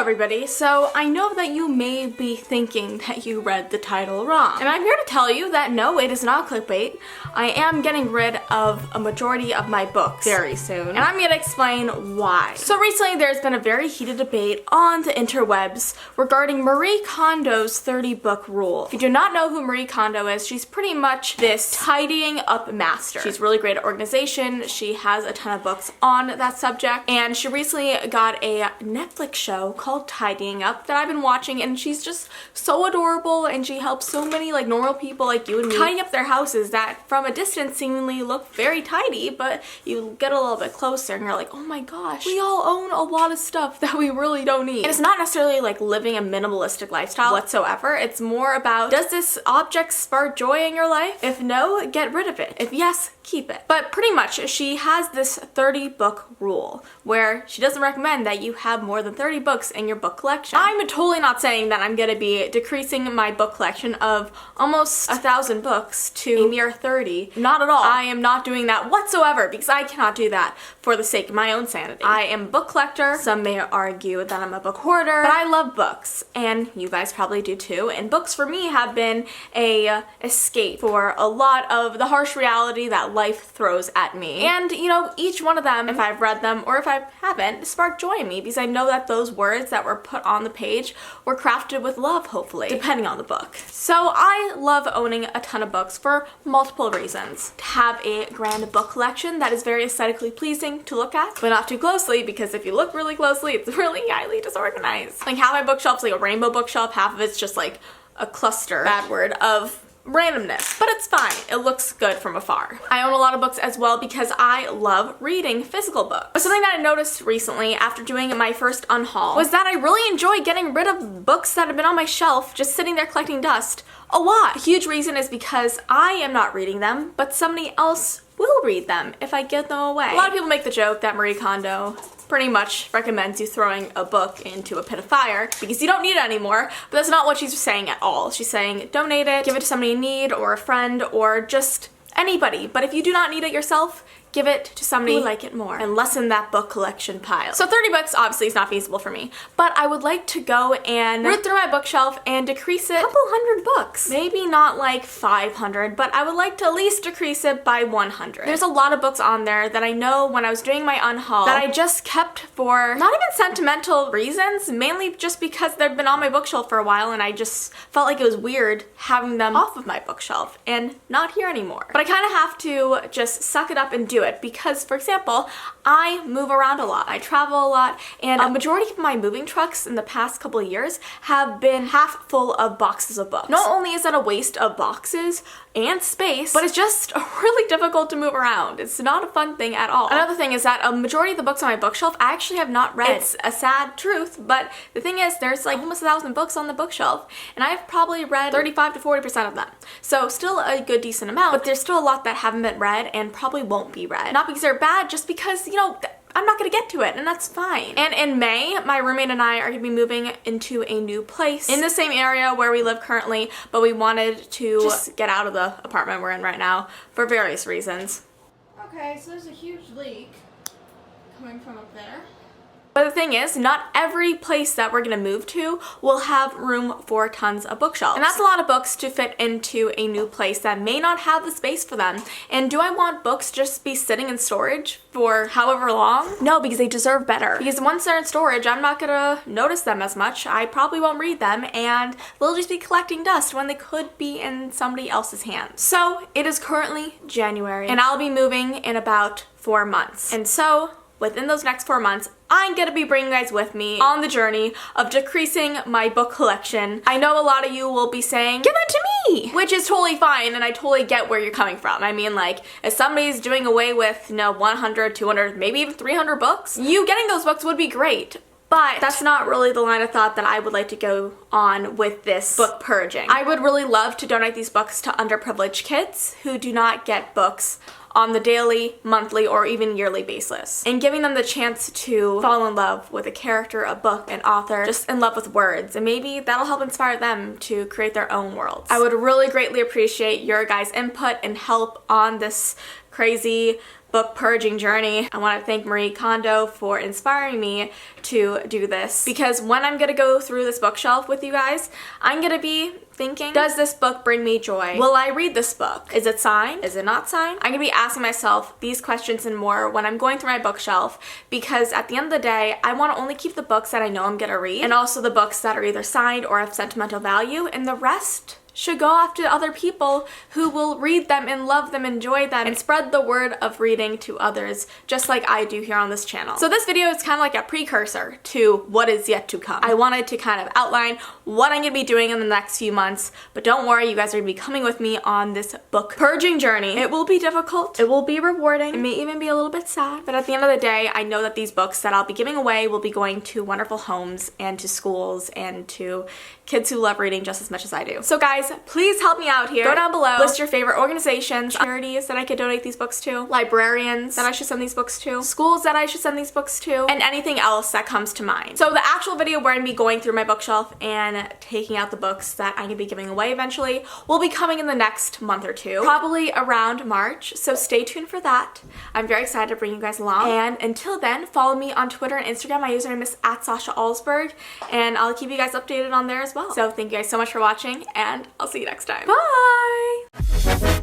everybody. So I know that you may be thinking that you read the title wrong. And I'm here to tell you that no, it is not clickbait. I am getting rid of a majority of my books very soon. And I'm going to explain why. So recently there's been a very heated debate on the interwebs regarding Marie Kondo's 30-book rule. If you do not know who Marie Kondo is, she's pretty much this tidying up master. She's really great at organization. She has a ton of books on that subject. And she recently got a Netflix show called Tidying Up that I've been watching, and she's just so adorable, and she helps so many like normal people like you and me tidy up their houses that from a distance seemingly look very tidy, but you get a little bit closer and you're like, oh my gosh, we all own a lot of stuff that we really don't need. And it's not necessarily like living a minimalistic lifestyle whatsoever. It's more about, does this object spark joy in your life? If no, get rid of it. If yes, keep it. But pretty much she has this 30-book rule where she doesn't recommend that you have more than 30 books in your book collection. I'm totally not saying that I'm gonna be decreasing my book collection of almost 1,000 books to a mere 30. Not at all. I am not doing that whatsoever because I cannot do that for the sake of my own sanity. I am a book collector. Some may argue that I'm a book hoarder, but I love books, and you guys probably do too. And books for me have been a escape for a lot of the harsh reality that life throws at me. And you know, each one of them, if I've read them or if I haven't, spark joy in me because I know that those words that were put on the page were crafted with love, hopefully, depending on the book. So I love owning a ton of books for multiple reasons. To have a grand book collection that is very aesthetically pleasing to look at, but not too closely, because if you look really closely, it's really highly disorganized. Like half my bookshelf's like a rainbow bookshelf, half of it's just like a cluster, bad word, of randomness, but it's fine. It looks good from afar. I own a lot of books as well because I love reading physical books. But something that I noticed recently after doing my first unhaul was that I really enjoy getting rid of books that have been on my shelf just sitting there collecting dust a lot. A huge reason is because I am not reading them, but somebody else will read them if I give them away. A lot of people make the joke that Marie Kondo pretty much recommends you throwing a book into a pit of fire because you don't need it anymore, but that's not what she's saying at all. She's saying donate it, give it to somebody in need or a friend or just anybody, but if you do not need it yourself, give it to somebody who would like it more and lessen that book collection pile. So 30 books obviously is not feasible for me, but I would like to go and root through my bookshelf and decrease it a couple hundred books. Maybe not like 500, but I would like to at least decrease it by 100. There's a lot of books on there that I know when I was doing my unhaul that I just kept for not even sentimental reasons, mainly just because they've been on my bookshelf for a while and I just felt like it was weird having them off of my bookshelf and not here anymore. But I kind of have to just suck it up and do it because, for example, I move around a lot. I travel a lot, and a majority of my moving trucks in the past couple of years have been half full of boxes of books. Not only is that a waste of boxes and space, but it's just really difficult to move around. It's not a fun thing at all. Another thing is that a majority of the books on my bookshelf I actually have not read. It's a sad truth, but the thing is there's like almost 1,000 books on the bookshelf, and I've probably read 35 to 40% of them. So still a good decent amount, but there's still a lot that haven't been read and probably won't be read. Not because they're bad, just because, you know, I'm not gonna get to it, and that's fine. And in May, my roommate and I are gonna be moving into a new place in the same area where we live currently, but we wanted to just get out of the apartment we're in right now for various reasons. Okay, so there's a huge leak coming from up there. But the thing is, not every place that we're gonna move to will have room for tons of bookshelves. And that's a lot of books to fit into a new place that may not have the space for them. And do I want books just be sitting in storage for however long? No, because they deserve better. Because once they're in storage, I'm not gonna notice them as much. I probably won't read them, and they'll just be collecting dust when they could be in somebody else's hands. So it is currently January, and I'll be moving in about 4 months. And so within those next 4 months, I'm gonna be bringing you guys with me on the journey of decreasing my book collection. I know a lot of you will be saying, give that to me, which is totally fine, and I totally get where you're coming from. I mean, like, if somebody's doing away with, you know, 100, 200, maybe even 300 books, you getting those books would be great. But that's not really the line of thought that I would like to go on with this book purging. I would really love to donate these books to underprivileged kids who do not get books on the daily, monthly, or even yearly basis, and giving them the chance to fall in love with a character, a book, an author, just in love with words, and maybe that'll help inspire them to create their own worlds. I would really greatly appreciate your guys' input and help on this crazy book purging journey. I want to thank Marie Kondo for inspiring me to do this, because when I'm gonna go through this bookshelf with you guys, I'm gonna be thinking, does this book bring me joy? Will I read this book? Is it signed? Is it not signed? I'm gonna be asking myself these questions and more when I'm going through my bookshelf, because at the end of the day, I want to only keep the books that I know I'm gonna read, and also the books that are either signed or have sentimental value, and the rest should go off to other people who will read them and love them, enjoy them, and spread the word of reading to others, just like I do here on this channel. So this video is kind of like a precursor to what is yet to come. I wanted to kind of outline what I'm gonna be doing in the next few months, but don't worry, you guys are gonna be coming with me on this book purging journey. It will be difficult, it will be rewarding, it may even be a little bit sad, but at the end of the day, I know that these books that I'll be giving away will be going to wonderful homes and to schools and to kids who love reading just as much as I do. So guys, please help me out here. Go down below, list your favorite organizations, charities that I could donate these books to, librarians that I should send these books to, schools that I should send these books to, and anything else that comes to mind. So the actual video where I'm gonna be going through my bookshelf and taking out the books that I'm gonna be giving away eventually will be coming in the next month or two, probably around March, so stay tuned for that. I'm very excited to bring you guys along, and until then, follow me on Twitter and Instagram. My username is @SashaAlsberg, and I'll keep you guys updated on there as well. So thank you guys so much for watching, and I'll see you next time. Bye!